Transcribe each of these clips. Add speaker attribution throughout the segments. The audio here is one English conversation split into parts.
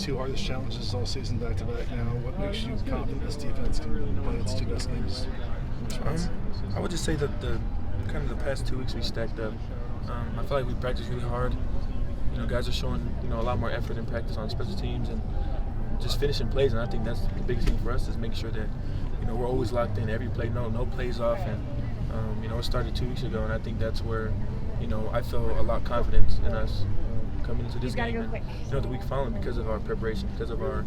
Speaker 1: two hardest challenges all season back-to-back now. What makes you confident this defense can play its two best games?
Speaker 2: I would just say that the past 2 weeks we stacked up. I feel like we practiced really hard. Guys are showing a lot more effort in practice on special teams and just finishing plays. And I think that's the biggest thing for us is making sure that we're always locked in every play, no plays off. And it started 2 weeks ago, and I think that's where I feel a lot of confidence in us coming into this game. And, the week following, because of our preparation, because of our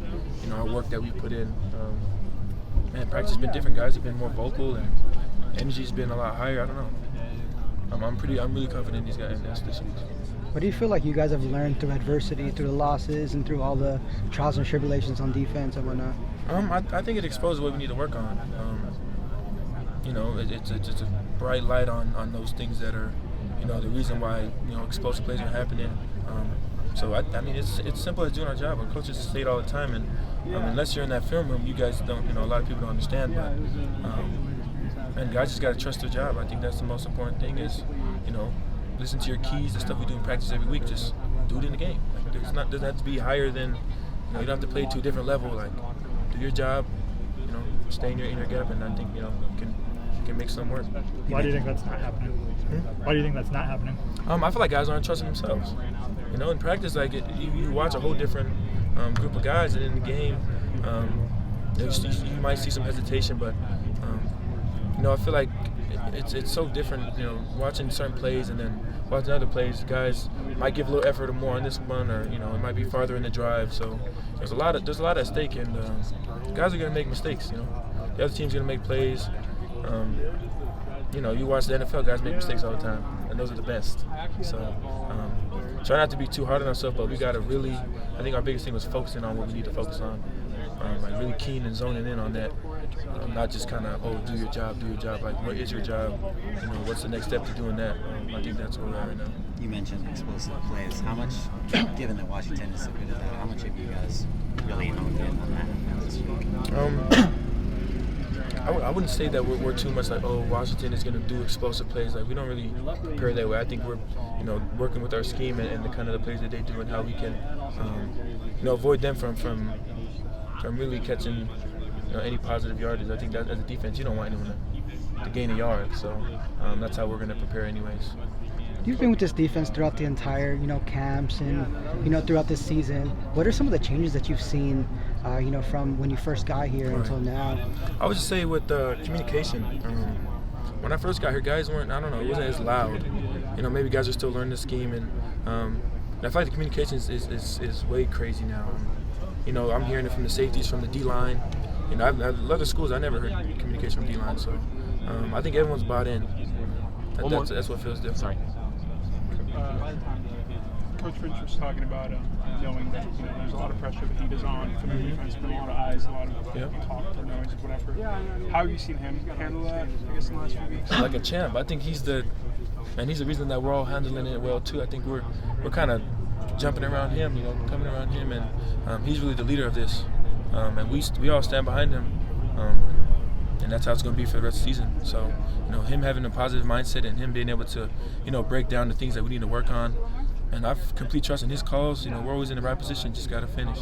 Speaker 2: our work that we put in. Practice has been different. Guys have been more vocal, and energy's been a lot higher. I don't know. I'm really confident in these guys this week.
Speaker 3: What do you feel like you guys have learned through adversity, through the losses, and through all the trials and tribulations on defense and whatnot?
Speaker 2: I think it exposes what we need to work on. It's a bright light on those things that are, the reason why explosive plays are happening. So it's simple as doing our job. Our coaches say it all the time, and unless you're in that film room, you guys don't. A lot of people don't understand, but and guys just got to trust their job. I think that's the most important thing is, listen to your keys, the stuff we do in practice every week. Just do it in the game. Doesn't have to be higher than, you don't have to play to a different level. Like, do your job, stay in your gap, and I think can make some work.
Speaker 4: Why do you think that's not happening? Why do you think that's not happening?
Speaker 2: I feel like guys aren't trusting themselves. In practice, like you watch a whole different group of guys, and in the game, you might see some hesitation, but I feel like it's so different. Watching certain plays and then watching other plays, guys might give a little effort or more on this one, or it might be farther in the drive. So there's a lot at stake, and guys are gonna make mistakes. The other team's gonna make plays. You watch the NFL, guys make mistakes all the time, and those are the best. So try not to be too hard on ourselves, but we gotta really. I think our biggest thing was focusing on what we need to focus on. Like really keen and zoning in on that. Not just kind of, do your job. Like, what is your job? What's the next step to doing that? I think that's where we're at right now.
Speaker 5: You mentioned explosive plays. How much, given that Washington is so good at that, how much have you guys really honed in on that this week?
Speaker 2: I wouldn't say that we're too much like, Washington is going to do explosive plays. Like, we don't really prepare that way. I think we're, working with our scheme and the kind of the plays that they do and how we can, avoid them from really catching any positive yardage. I think that as a defense, you don't want anyone to gain a yard. So that's how we're going to prepare anyways.
Speaker 3: You've been with this defense throughout the entire, camps and, throughout this season. What are some of the changes that you've seen, from when you first got here until now?
Speaker 2: I would just say with communication. When I first got here, guys weren't, it wasn't as loud. Maybe guys are still learning the scheme, and I feel like the communication is way crazy now. I'm hearing it from the safeties, from the D-line. I've other schools, I never heard communication from D-line, so I think everyone's bought in. That's what feels different.
Speaker 6: Sorry. Coach Grinch was talking about knowing that there's a lot of pressure, the heat is on from the defense, been a lot of eyes, a lot of talk or noise, whatever. How have you seen him handle that, I guess, in the last few weeks?
Speaker 2: Like a champ. I think he's the reason that we're all handling it well too. I think we're kind of jumping around him, coming around him, and he's really the leader of this. And we all stand behind him, and that's how it's going to be for the rest of the season. So, him having a positive mindset and him being able to, break down the things that we need to work on. And I've complete trust in his calls. We're always in the right position, just got to finish.